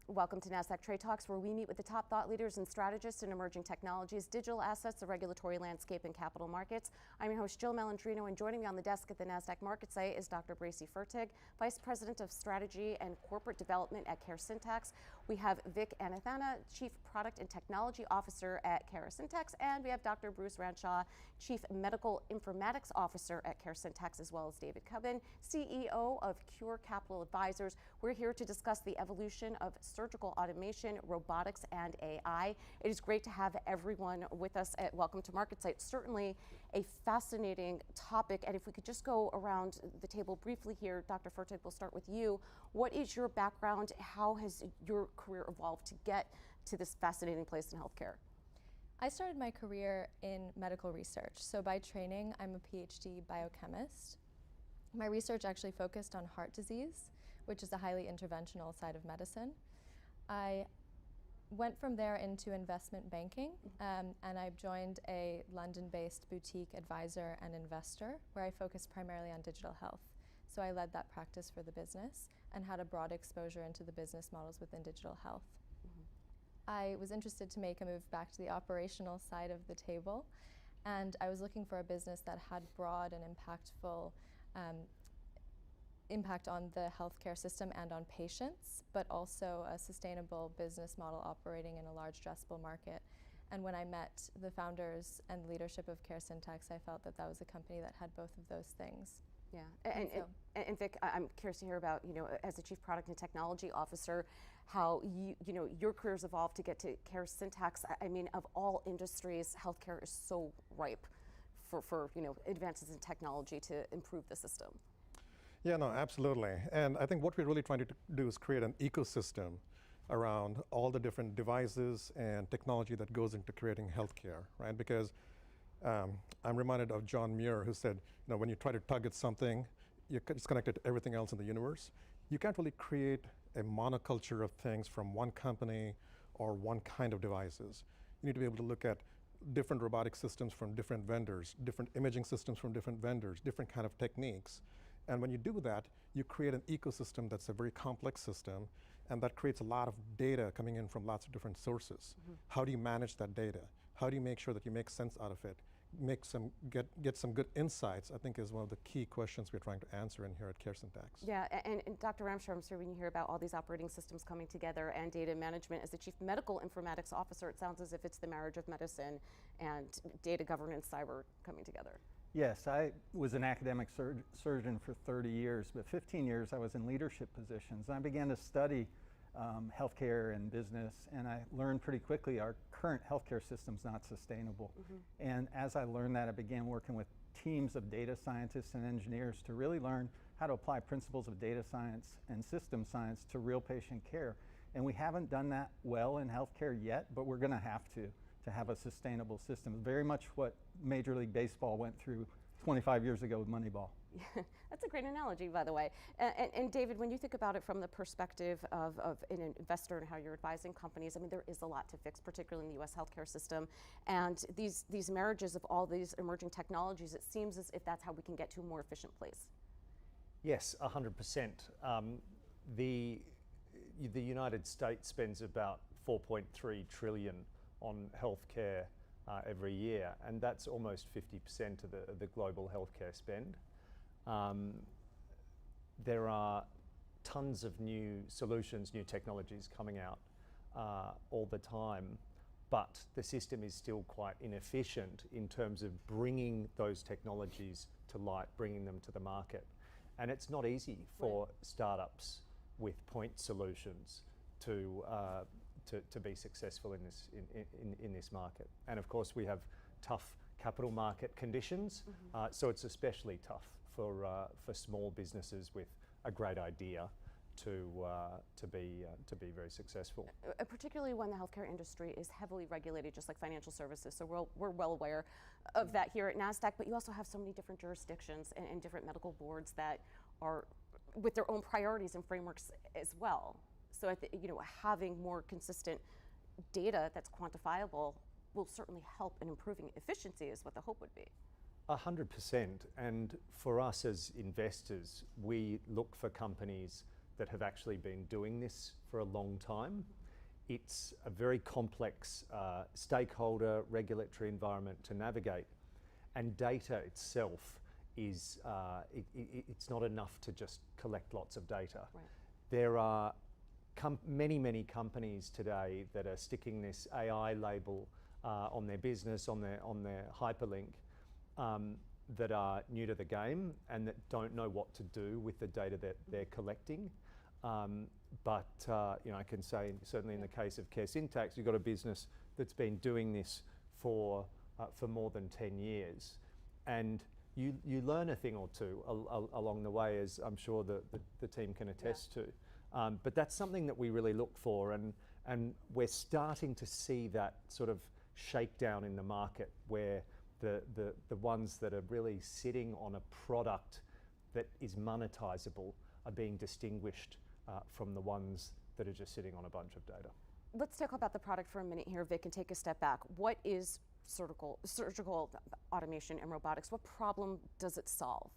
Welcome to Nasdaq Trade Talks, where we meet with the top thought leaders and strategists in emerging technologies, digital assets, the regulatory landscape, and capital markets. I'm your host, Jill Malandrino, and joining me on the desk at the Nasdaq market site is Dr. Bracy Fertig, Vice President of Strategy and Corporate Development at Caresyntax. We have Vic Anantha, Chief Product and Technology Officer at Caresyntax, and we have Dr. Bruce Ramshaw, Chief Medical Informatics Officer at Caresyntax, as well as David Cubbin, CEO of Cure Capital Advisors. We're here to discuss the evolution of surgical automation, robotics, and AI. It is great to have everyone with us at Welcome to Market Site. Certainly a fascinating topic, and if we could just go around the table briefly here, Dr. Fertig, we'll start with you. What is your background? How has your career evolved to get to this fascinating place in healthcare? I started my career in medical research. So by training, I'm a PhD biochemist. My research actually focused on heart disease, which is a highly interventional side of medicine. I went from there into investment banking, and I've joined a London-based boutique advisor and investor where I focused primarily on digital health. So I led that practice for the business and had a broad exposure into the business models within digital health. I was interested to make a move back to the operational side of the table, and I was looking for a business that had broad and impactful impact on the healthcare system and on patients, but also a sustainable business model operating in a large addressable market. And when I met the founders and the leadership of Caresyntax, I felt that that was a company that had both of those things. Yeah, and Vic, I'm curious to hear about, as a Chief Product and Technology Officer, how your career's evolved to get to Caresyntax. I mean, of all industries, healthcare is so ripe for advances in technology to improve the system. Yeah, no, absolutely. And I think what we're really trying to do is create an ecosystem around all the different devices and technology that goes into creating healthcare, right? Because I'm reminded of John Muir, who said, when you try to tug at something, it's connected to everything else in the universe. You can't really create a monoculture of things from one company or one kind of devices. You need to be able to look at different robotic systems from different vendors, different imaging systems from different vendors, different kind of techniques. And when you do that, you create an ecosystem that's a very complex system, and that creates a lot of data coming in from lots of different sources. How do you manage that data? How do you make sure that you make sense out of it? Get some good insights, I think, is one of the key questions we're trying to answer in here at Caresyntax. Yeah, and Dr. Ramshaw, I'm sure when you hear about all these operating systems coming together and data management, as the Chief Medical Informatics Officer, it sounds as if it's the marriage of medicine and data governance, cyber coming together. Yes, I was an academic surgeon for 30 years, but 15 years I was in leadership positions. And I began to study healthcare and business, and I learned pretty quickly our current healthcare system's not sustainable. And as I learned that, I began working with teams of data scientists and engineers to really learn how to apply principles of data science and system science to real patient care. And we haven't done that well in healthcare yet, but we're going to have a sustainable system. Very much what Major League Baseball went through 25 years ago with Moneyball. Yeah, that's a great analogy, by the way. And David, when you think about it from the perspective of an investor and how you're advising companies, I mean, there is a lot to fix, particularly in the U.S. healthcare system. And these marriages of all these emerging technologies, it seems as if that's how we can get to a more efficient place. Yes, 100%. The United States spends about $4.3 trillion on healthcare every year, and that's almost 50% of the global healthcare spend. There are tons of new solutions, new technologies coming out all the time, but the system is still quite inefficient in terms of bringing those technologies to light, bringing them to the market. And it's not easy for startups with point solutions to be successful in this market. And of course, we have tough capital market conditions, so it's especially tough for small businesses with a great idea to be very successful. Particularly when the healthcare industry is heavily regulated, just like financial services. So we're well aware of that here at Nasdaq. But you also have so many different jurisdictions and different medical boards that are with their own priorities and frameworks as well. So having more consistent data that's quantifiable will certainly help in improving efficiency, is what the hope would be. 100%. And for us as investors, we look for companies that have actually been doing this for a long time. It's a very complex stakeholder regulatory environment to navigate, and data itself is it's not enough to just collect lots of data. Right. There are many companies today that are sticking this AI label on their business, on their hyperlink, that are new to the game and that don't know what to do with the data that they're collecting. But you know, I can say certainly in the case of Caresyntax, you've got a business that's been doing this for more than 10 years, and you learn a thing or two along the way, as I'm sure the team can attest to. But that's something that we really look for, and we're starting to see that sort of shakedown in the market, where the ones that are really sitting on a product that is monetizable are being distinguished from the ones that are just sitting on a bunch of data. Let's talk about the product for a minute here, Vic, and take a step back. What is surgical automation and robotics? What problem does it solve?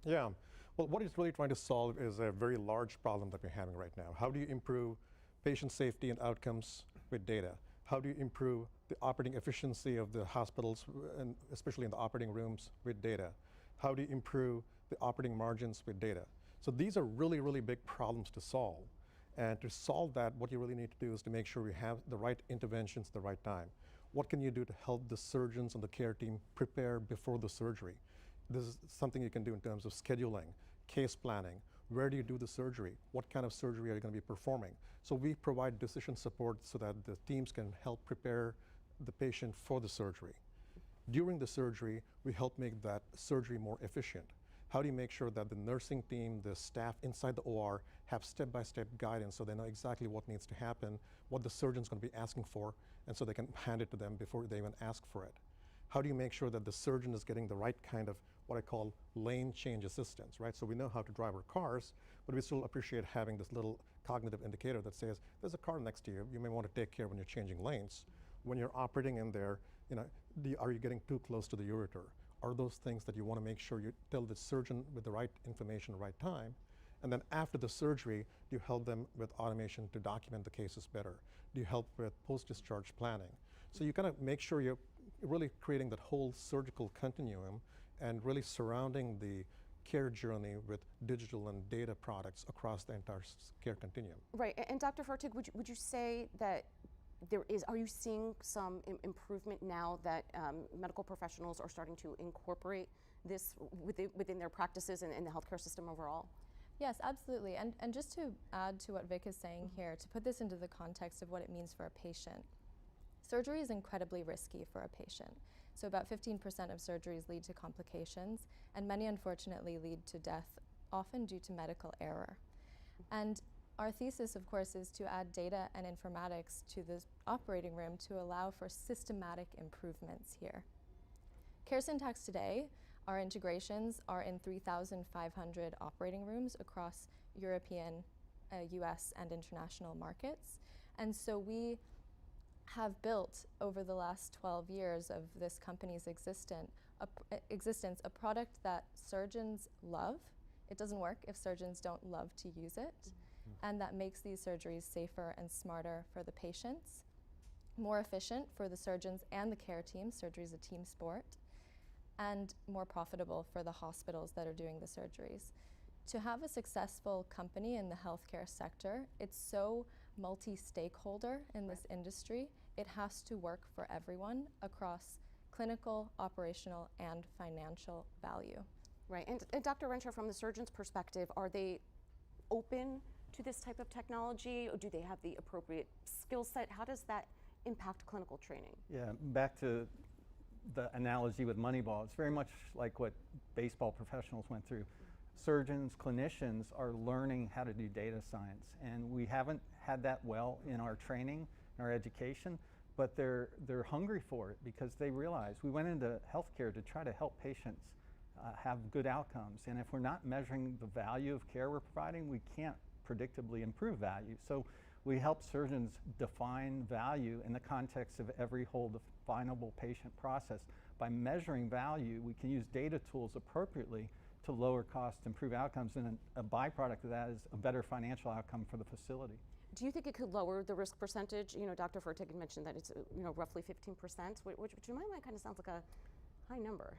Yeah, well, what it's really trying to solve is a very large problem that we're having right now. How do you improve patient safety and outcomes with data? How do you improve the operating efficiency of the hospitals, and especially in the operating rooms, with data? How do you improve the operating margins with data? So these are really big problems to solve. And to solve that, what you really need to do is to make sure we have the right interventions at the right time. What can you do to help the surgeons and the care team prepare before the surgery? This is something you can do in terms of scheduling, case planning. Where do you do the surgery? What kind of surgery are you going to be performing? So we provide decision support so that the teams can help prepare the patient for the surgery. During the surgery, we help make that surgery more efficient. How do you make sure that the nursing team, the staff inside the OR have step-by-step guidance so they know exactly what needs to happen, what the surgeon's going to be asking for, and so they can hand it to them before they even ask for it? How do you make sure that the surgeon is getting the right kind of what I call lane change assistance, right? So we know how to drive our cars, but we still appreciate having this little cognitive indicator that says, there's a car next to you, you may want to take care when you're changing lanes. When you're operating in there, you know, are you getting too close to the ureter? Are those things that you want to make sure you tell the surgeon with the right information at the right time? And then after the surgery, do you help them with automation to document the cases better? Do you help with post-discharge planning? So you kind of make sure you're really creating that whole surgical continuum and really surrounding the care journey with digital and data products across the entire care continuum. Right, and Dr. Fertig, would you say that are you seeing some improvement now that medical professionals are starting to incorporate this within their practices and in the healthcare system overall? Yes, absolutely. And just to add to what Vic is saying here, to put this into the context of what it means for a patient, surgery is incredibly risky for a patient. So about 15% of surgeries lead to complications, and many unfortunately lead to death, often due to medical error. And our thesis, of course, is to add data and informatics to the operating room to allow for systematic improvements here. Caresyntax today, our integrations are in 3,500 operating rooms across European, US, and international markets. And so we have built, over the last 12 years of this company's existence, a product that surgeons love. It doesn't work if surgeons don't love to use it. And that makes these surgeries safer and smarter for the patients, more efficient for the surgeons and the care team. Surgery is a team sport, and more profitable for the hospitals that are doing the surgeries. To have a successful company in the healthcare sector, it's so multi-stakeholder in this industry. It has to work for everyone across clinical, operational, and financial value. Right, and Dr. Ramshaw, from the surgeon's perspective, are they open to this type of technology, or do they have the appropriate skill set? How does that impact clinical training? Yeah, back to the analogy with Moneyball, it's very much like what baseball professionals went through. Surgeons, clinicians are learning how to do data science, and we haven't had that well in our training, in our education, but they're hungry for it because they realize we went into healthcare to try to help patients have good outcomes, and if we're not measuring the value of care we're providing, we can't predictably improve value. So we help surgeons define value in the context of every whole definable patient process. By measuring value, we can use data tools appropriately to lower costs, improve outcomes, and a byproduct of that is a better financial outcome for the facility. Do you think it could lower the risk percentage? You know, Dr. Fertig had mentioned that it's roughly 15%, which in my mind kind of sounds like a high number.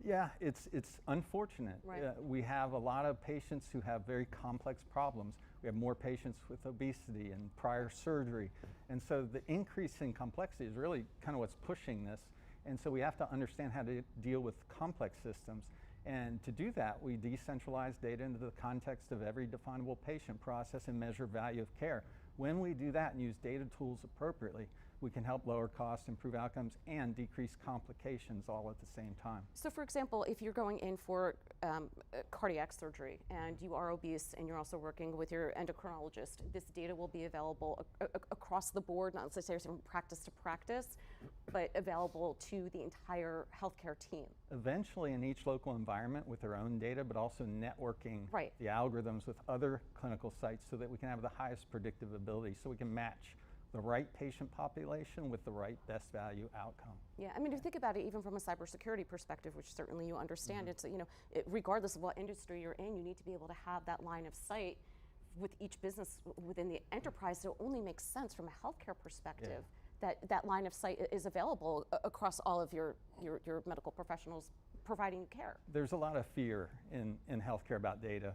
Yeah, it's unfortunate. Right. We have a lot of patients who have very complex problems. We have more patients with obesity and prior surgery. And so the increase in complexity is really kind of what's pushing this. And so we have to understand how to deal with complex systems. And to do that, we decentralize data into the context of every definable patient process and measure value of care. When we do that and use data tools appropriately, we can help lower costs, improve outcomes, and decrease complications all at the same time. So for example, if you're going in for cardiac surgery and you are obese and you're also working with your endocrinologist, this data will be available across the board, not necessarily from practice to practice, but available to the entire healthcare team. Eventually in each local environment with their own data, but also networking Right. the algorithms with other clinical sites so that we can have the highest predictive ability, so we can match the right patient population with the right best value outcome. Yeah, I mean, if you think about it, even from a cybersecurity perspective, which certainly you understand, it's, regardless of what industry you're in, you need to be able to have that line of sight with each business within the enterprise. So it only makes sense from a healthcare perspective that that line of sight is available across all of your medical professionals providing care. There's a lot of fear in healthcare about data.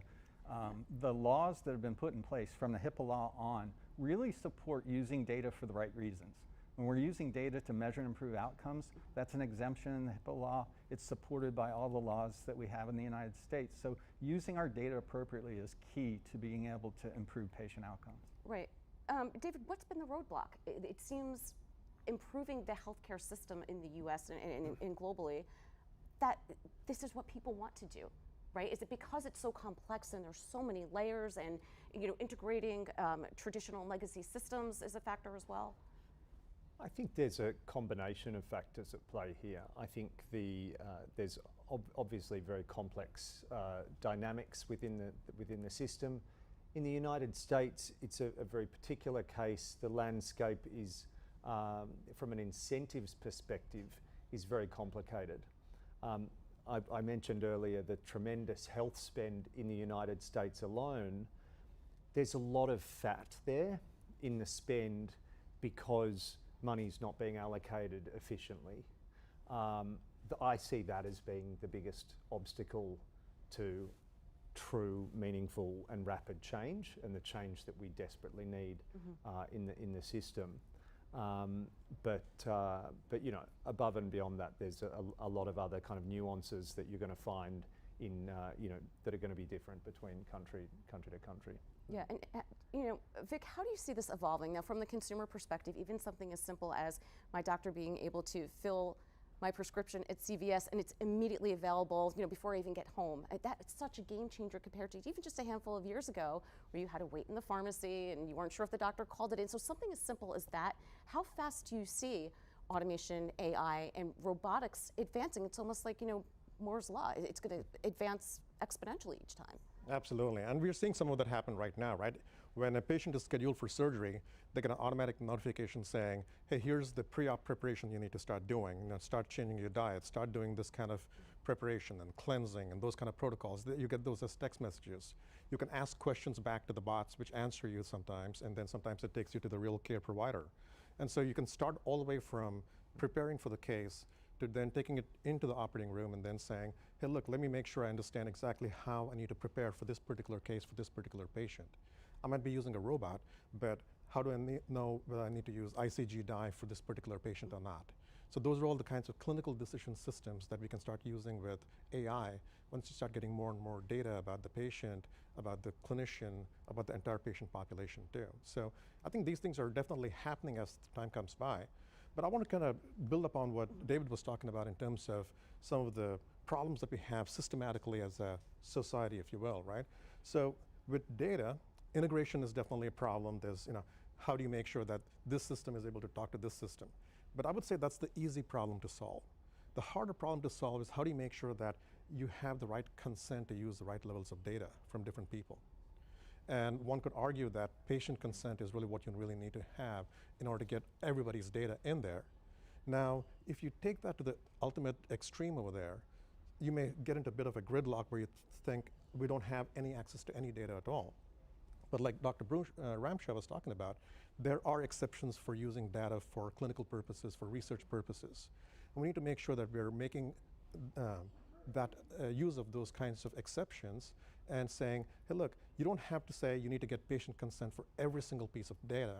The laws that have been put in place from the HIPAA law on really support using data for the right reasons. When we're using data to measure and improve outcomes, that's an exemption in the HIPAA law. It's supported by all the laws that we have in the United States. So using our data appropriately is key to being able to improve patient outcomes. Right. David, what's been the roadblock? It seems improving the healthcare system in the US and globally, that this is what people want to do. Right? Is it because it's so complex and there's so many layers and integrating traditional and legacy systems is a factor as well? I think there's a combination of factors at play here. I think there's obviously very complex dynamics within the system. In the United States, it's a very particular case. The landscape is, from an incentives perspective, is very complicated. I mentioned earlier the tremendous health spend in the United States alone. There's a lot of fat there in the spend because money's not being allocated efficiently. I see that as being the biggest obstacle to true, meaningful and rapid change, and the change that we desperately need in the system. But above and beyond that, there's a lot of other kind of nuances that you're going to find in that are going to be different between country to country. Yeah, and Vic, how do you see this evolving now from the consumer perspective? Even something as simple as my doctor being able to fill my prescription at CVS and it's immediately available, before I even get home. That's such a game changer compared to even just a handful of years ago where you had to wait in the pharmacy and you weren't sure if the doctor called it in. So something as simple as that, how fast do you see automation, AI, and robotics advancing? It's almost like, Moore's Law. It's going to advance exponentially each time. Absolutely, and we're seeing some of that happen right now, right? When a patient is scheduled for surgery, they get an automatic notification saying, hey, here's the pre-op preparation you need to start doing. Start changing your diet, start doing this kind of preparation and cleansing and those kind of protocols. You get those as text messages. You can ask questions back to the bots, which answer you sometimes, and then sometimes it takes you to the real care provider. And so you can start all the way from preparing for the case to then taking it into the operating room and then saying, hey, look, let me make sure I understand exactly how I need to prepare for this particular case, for this particular patient. I might be using a robot, but how do I know whether I need to use ICG dye for this particular patient or not? So those are all the kinds of clinical decision systems that we can start using with AI once you start getting more and more data about the patient, about the clinician, about the entire patient population too. So I think these things are definitely happening as time comes by. But I want to kind of build upon what David was talking about in terms of some of the problems that we have systematically as a society, if you will, right? So with data, integration is definitely a problem. There's, how do you make sure that this system is able to talk to this system? But I would say that's the easy problem to solve. The harder problem to solve is how do you make sure that you have the right consent to use the right levels of data from different people? And one could argue that patient consent is really what you really need to have in order to get everybody's data in there. Now, if you take that to the ultimate extreme over there, you may get into a bit of a gridlock where you think we don't have any access to any data at all. But like Dr. Ramshaw was talking about, there are exceptions for using data for clinical purposes, for research purposes. And we need to make sure that we're making that use of those kinds of exceptions and saying, hey, look, you don't have to say you need to get patient consent for every single piece of data.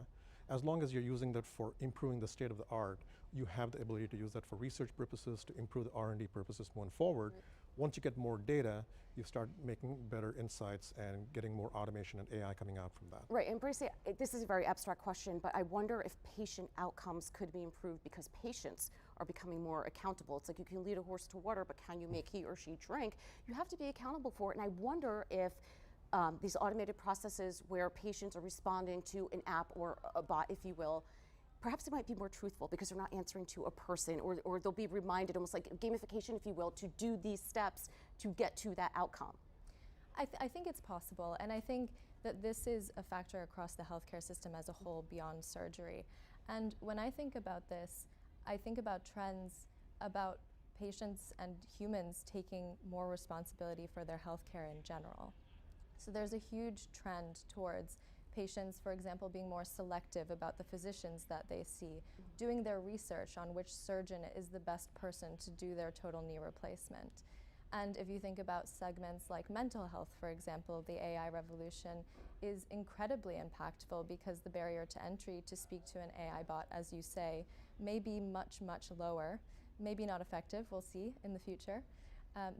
As long as you're using that for improving the state of the art, you have the ability to use that for research purposes, to improve the R&D purposes going forward. Right. Once you get more data, you start making better insights and getting more automation and AI coming out from that. Right, and Bracy, this is a very abstract question, but I wonder if patient outcomes could be improved because patients are becoming more accountable. It's like you can lead a horse to water, but can you make he or she drink? You have to be accountable for it, and I wonder if these automated processes where patients are responding to an app or a bot, if you will, perhaps it might be more truthful because they're not answering to a person, or they'll be reminded, almost like gamification, if you will, to do these steps to get to that outcome. I think it's possible, and I think that this is a factor across the healthcare system as a whole beyond surgery. And when I think about this, I think about trends about patients and humans taking more responsibility for their healthcare in general. So there's a huge trend towards patients, for example, being more selective about the physicians that they see, doing their research on which surgeon is the best person to do their total knee replacement. And if you think about segments like mental health, for example, the AI revolution is incredibly impactful because the barrier to entry to speak to an AI bot, as you say, may be much, much lower, maybe not effective, we'll see in the future,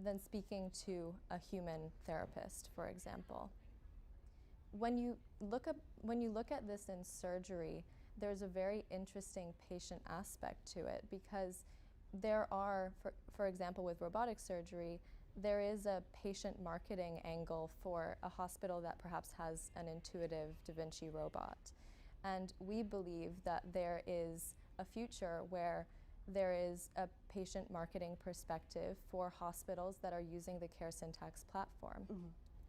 than speaking to a human therapist, for example. When you look at this in surgery, there's a very interesting patient aspect to it because there are, for example, with robotic surgery, there is a patient marketing angle for a hospital that perhaps has an intuitive Da Vinci robot. And we believe that there is a future where there is a patient marketing perspective for hospitals that are using the Caresyntax platform.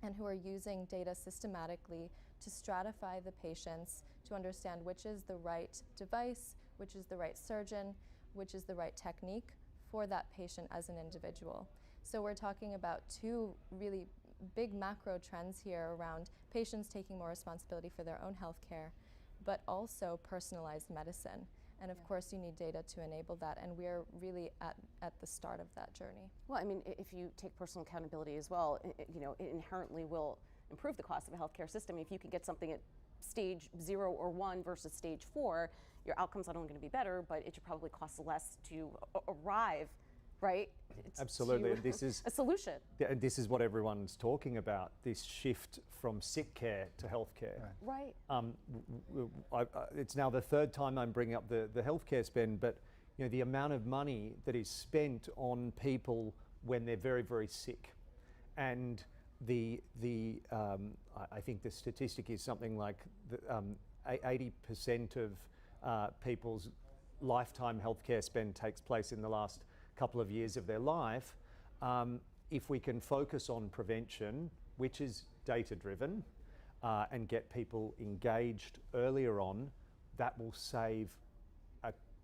And who are using data systematically to stratify the patients to understand which is the right device, which is the right surgeon, which is the right technique for that patient as an individual. So we're talking about two really big macro trends here around patients taking more responsibility for their own healthcare, but also personalized medicine. And of course, you need data to enable that, and we're really at the start of that journey. Well, I mean, if you take personal accountability as well, it inherently will improve the cost of a healthcare system. If you can get something at stage 0 or 1 versus stage 4, your outcome's not only going to be better, but it should probably cost less to arrive, right? Absolutely, and this is a solution. And this is what everyone's talking about, this shift from sick care to healthcare. Right. It's now the third time I'm bringing up the healthcare spend, but the amount of money that is spent on people when they're very, very sick, and I think the statistic is something like 80% of people's lifetime healthcare spend takes place in the last couple of years of their life. If we can focus on prevention, which is data-driven, and get people engaged earlier on, that will save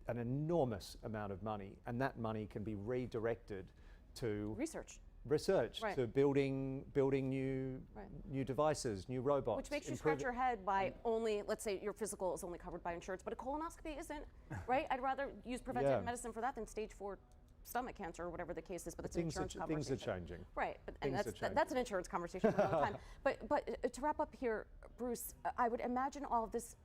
an enormous amount of money, and that money can be redirected to research, right. to building new devices, new robots. Which makes you scratch your head by only, let's say your physical is only covered by insurance, but a colonoscopy isn't, right? I'd rather use preventive medicine for that than stage 4 stomach cancer or whatever the case is, but it's an insurance conversation. Things are changing. Right, and that's an insurance conversation for another time. But to wrap up here, Bruce, I would imagine all of this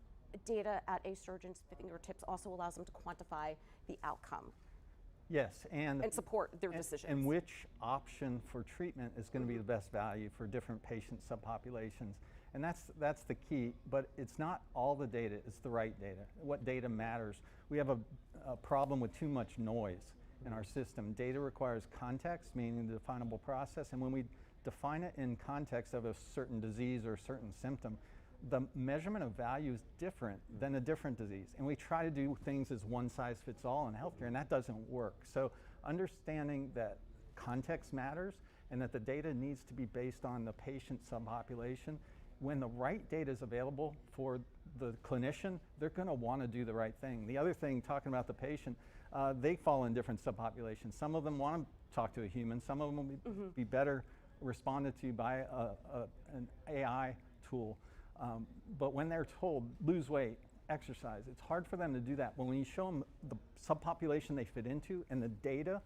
data at a surgeon's fingertips also allows them to quantify the outcome. Yes, and support their decisions. And which option for treatment is going to be the best value for different patient subpopulations. And that's the key, but it's not all the data, it's the right data. What data matters? We have a problem with too much noise in our system. Data requires context, meaning the definable process, and when we define it in context of a certain disease or a certain symptom, the measurement of value is different than a different disease. And we try to do things as one size fits all in healthcare, and that doesn't work. So understanding that context matters and that the data needs to be based on the patient subpopulation. When the right data is available for the clinician, they're going to want to do the right thing. The other thing, talking about the patient, they fall in different subpopulations. Some of them want to talk to a human. Some of them will be better responded to by an AI tool. But when they're told, lose weight, exercise, it's hard for them to do that. But when you show them the subpopulation they fit into and the data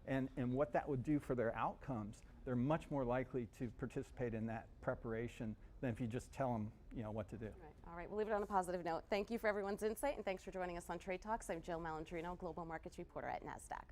and what that would do for their outcomes, they're much more likely to participate in that preparation than if you just tell them, what to do. Right. All right, we'll leave it on a positive note. Thank you for everyone's insight, and thanks for joining us on Trade Talks. I'm Jill Malandrino, Global Markets Reporter at Nasdaq.